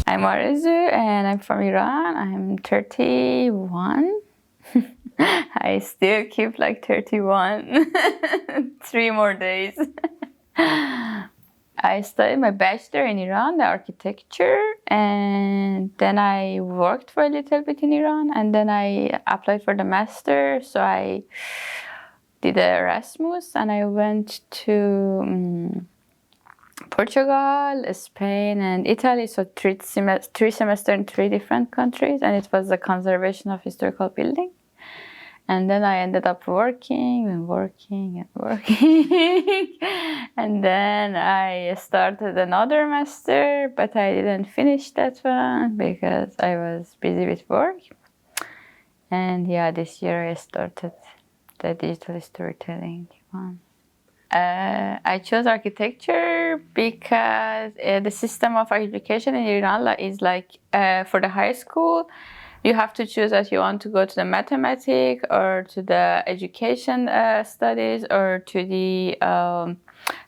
I'm Arezoo and I'm from Iran. I'm 31. I still keep like 31. 3 more days. I studied my bachelor in Iran, the architecture, and then I worked for a little bit in Iran, and then I applied for the master. So I did Erasmus and I went to Portugal, Spain, and Italy. So three semesters in 3 different countries, and it was the conservation of historical building. And then I ended up working and working and working. And then I started another master, but I didn't finish that one because I was busy with work. And yeah, this year I started the digital storytelling one. I chose architecture because the system of education in Iran is like for the high school, you have to choose that you want to go to the mathematics or to the education studies or to the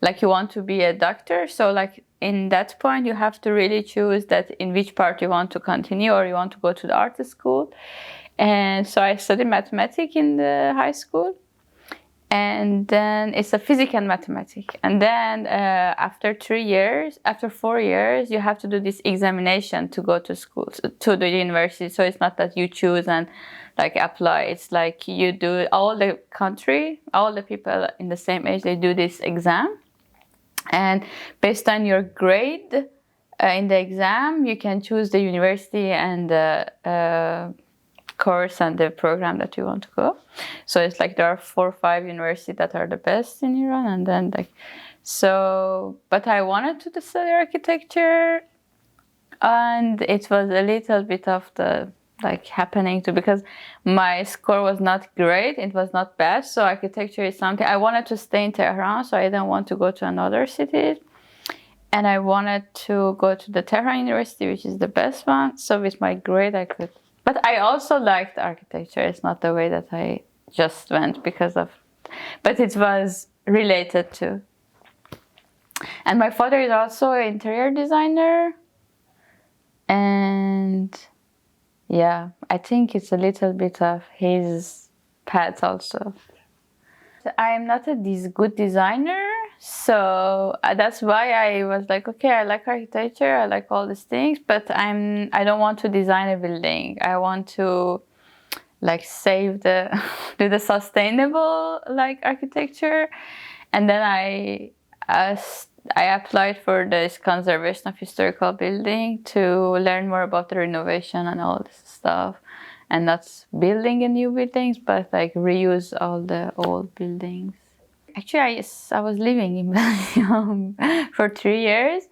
like you want to be a doctor. So like in that point, you have to really choose that in which part you want to continue or you want to go to the art school. And so I studied mathematics in the high school. And then it's a physics and mathematics. And then after 4 years, you have to do this examination to go to school, to the university. So it's not that you choose and like apply. It's like you do all the country, all the people in the same age, they do this exam. And based on your grade in the exam, you can choose the university and the course and the program that you want to go. So it's like there are 4 or 5 universities that are the best in Iran, and then like so. But I wanted to study architecture, and it was a little bit of the like happening too because my score was not great. It was not bad. So architecture is something I wanted to stay in Tehran, so I didn't want to go to another city. And I wanted to go to the Tehran University, which is the best one. So with my grade, I could. But I also liked architecture. It's not the way that I just went because of, but it was related to. And my father is also an interior designer. And yeah, I think it's a little bit of his path also. I am not a good designer. So that's why I was like, okay, I like architecture, I like all these things, but I don't want to design a building. I want to like save do the sustainable like architecture. And then I applied for this conservation of historical building to learn more about the renovation and all this stuff. And not building a new buildings, but like reuse all the old buildings. Actually, I was living in Belgium for 3 years.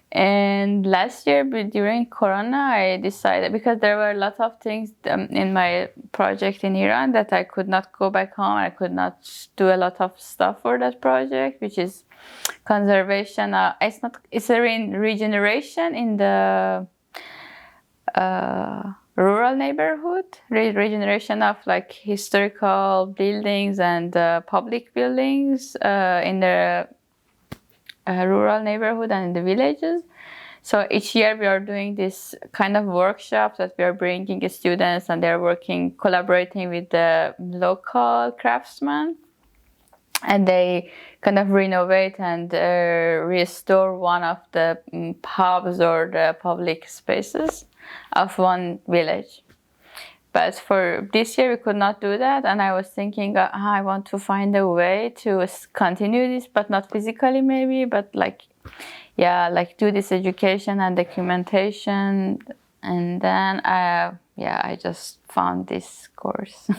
And last year, during Corona, I decided, because there were a lot of things in my project in Iran that I could not go back home. I could not do a lot of stuff for that project, which is conservation. It's a regeneration in the rural neighborhood, regeneration of like historical buildings and public buildings in the rural neighborhood and in the villages. So each year we are doing this kind of workshops that we are bringing students, and they're collaborating with the local craftsmen, and they kind of renovate and restore one of the pubs or the public spaces of one village. But for this year we could not do that, and I was thinking I want to find a way to continue this, but not physically maybe, but like do this education and documentation. And then I just found this course.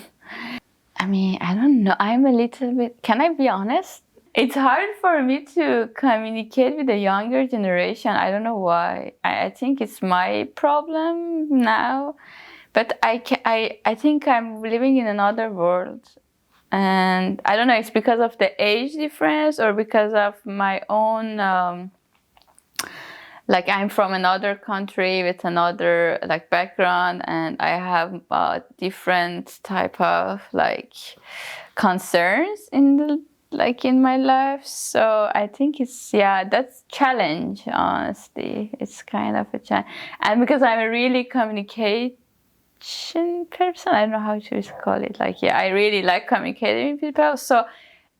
I mean, I don't know, I'm a little bit, can I be honest? It's hard for me to communicate with the younger generation. I don't know why. I think it's my problem now. But I think I'm living in another world. And I don't know, it's because of the age difference or because of my own, like I'm from another country with another like background, and I have different type of like concerns in like in my life. So I think it's, yeah, that's challenge, honestly. It's kind of a challenge. And because I'm a really communication person, I don't know how to call it. Like, yeah, I really like communicating with people. So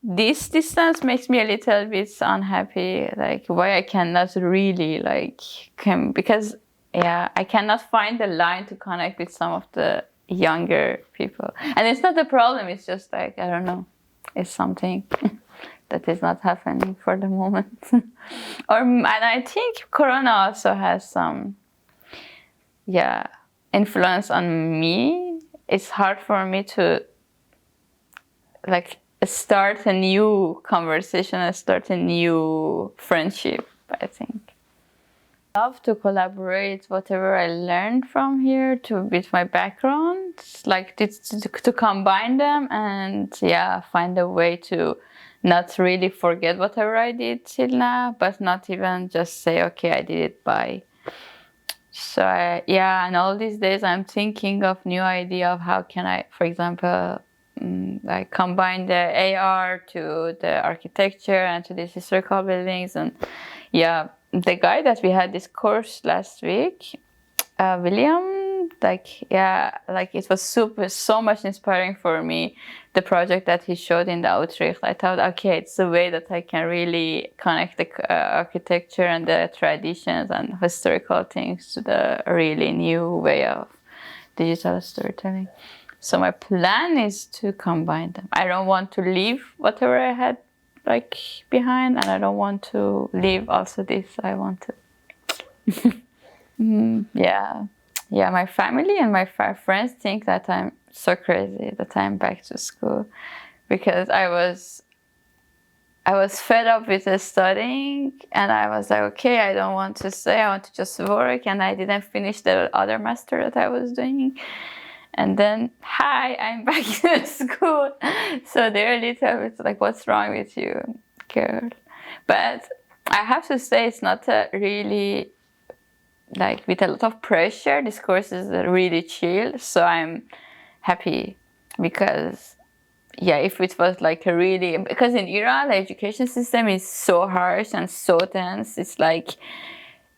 this distance makes me a little bit unhappy. Like, why I cannot really like come, because yeah, I cannot find the line to connect with some of the younger people. And it's not a problem. It's just like, I don't know. It's something that is not happening for the moment. And I think Corona also has some, yeah, influence on me. It's hard for me to like start a new conversation, start a new friendship, I think. I love to collaborate whatever I learned from here with my background, like to combine them and yeah, find a way to not really forget whatever I did till now, but not even just say, okay, I did it by. So yeah, and all these days I'm thinking of new idea of how can I, for example, like combine the AR to the architecture and to these historical buildings. And yeah, the guy that we had this course last week, William, like, yeah, like it was so much inspiring for me, the project that he showed in the Utrecht. I thought, okay, it's a way that I can really connect the architecture and the traditions and historical things to the really new way of digital storytelling. So my plan is to combine them. I don't want to leave whatever I had like behind, and I don't want to leave also this. I want to. Yeah. Yeah, my family and my friends think that I'm so crazy that I'm back to school, because I was fed up with the studying, and I was like, okay, I don't want to stay, I want to just work, and I didn't finish the other master that I was doing. And then, hi, I'm back to school. So they're a little bit like, what's wrong with you, girl? But I have to say, it's not a really, like, with a lot of pressure. This course is really chill. So I'm happy, because, yeah, if it was like a really, because in Iran, the education system is so harsh and so tense. It's like,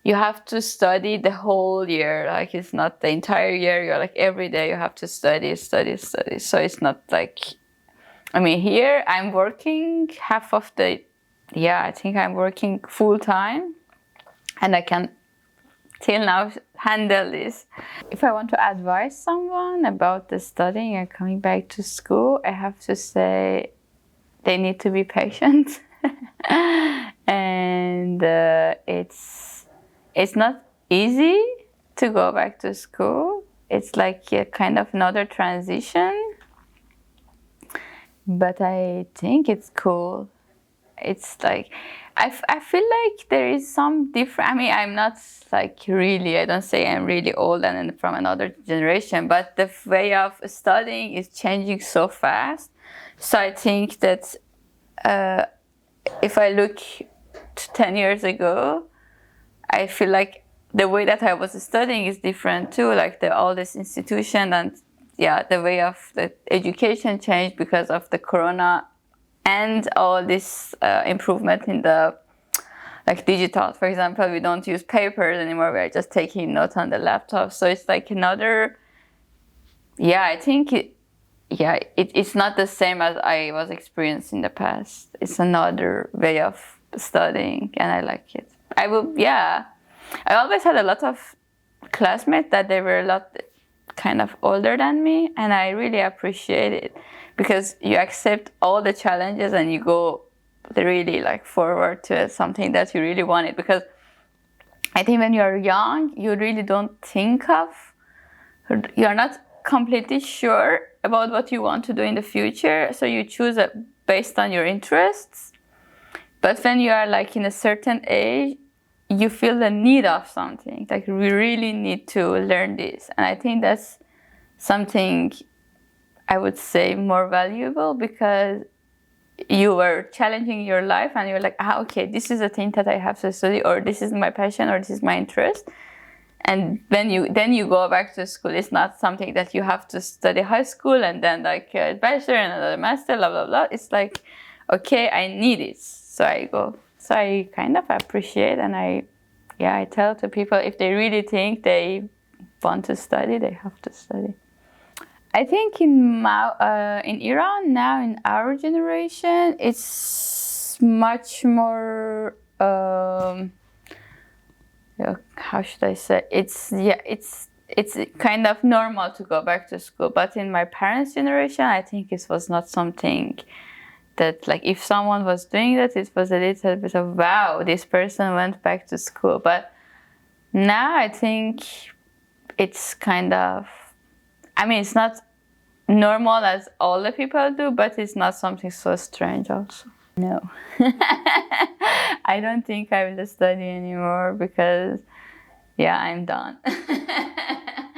you have to study the whole year. Like, it's not the entire year. You're like, every day you have to study. So it's not like, I mean, here I'm working half of the, yeah, I think I'm working full time, and I can till now handle this. If I want to advise someone about the studying and coming back to school, I have to say they need to be patient. And it's not easy to go back to school. It's like a kind of another transition. But I think it's cool. It's like, I feel like there is some different, I mean, I'm not like really, I don't say I'm really old and from another generation, but the way of studying is changing so fast. So I think that if I look to 10 years ago, I feel like the way that I was studying is different too, like all this institution and yeah, the way of the education changed because of the corona and all this improvement in the like digital. For example, we don't use papers anymore, we're just taking notes on the laptop. So it's like another, yeah, I think it's not the same as I was experiencing in the past. It's another way of studying, and I like it. I always had a lot of classmates that they were a lot kind of older than me, and I really appreciate it, because you accept all the challenges and you go really like forward to something that you really wanted. Because I think when you're young, you really don't think of, you're not completely sure about what you want to do in the future, so you choose it based on your interests. But when you are like in a certain age, you feel the need of something, like we really need to learn this. And I think that's something I would say more valuable, because you were challenging your life and you're like, okay, this is a thing that I have to study, or this is my passion, or this is my interest. And then you go back to school. It's not something that you have to study high school and then like a bachelor and another master, blah, blah, blah. It's like, okay, I need it, so I go. So I kind of appreciate, and I tell to people, if they really think they want to study, they have to study. I think in Iran now, in our generation, it's much more. How should I say? It's kind of normal to go back to school. But in my parents' generation, I think it was not something that, like, if someone was doing that, it was a little bit of, wow, this person went back to school. But now I think it's kind of, I mean, it's not normal as all the people do, but it's not something so strange also. No. I don't think I will study anymore because, yeah, I'm done.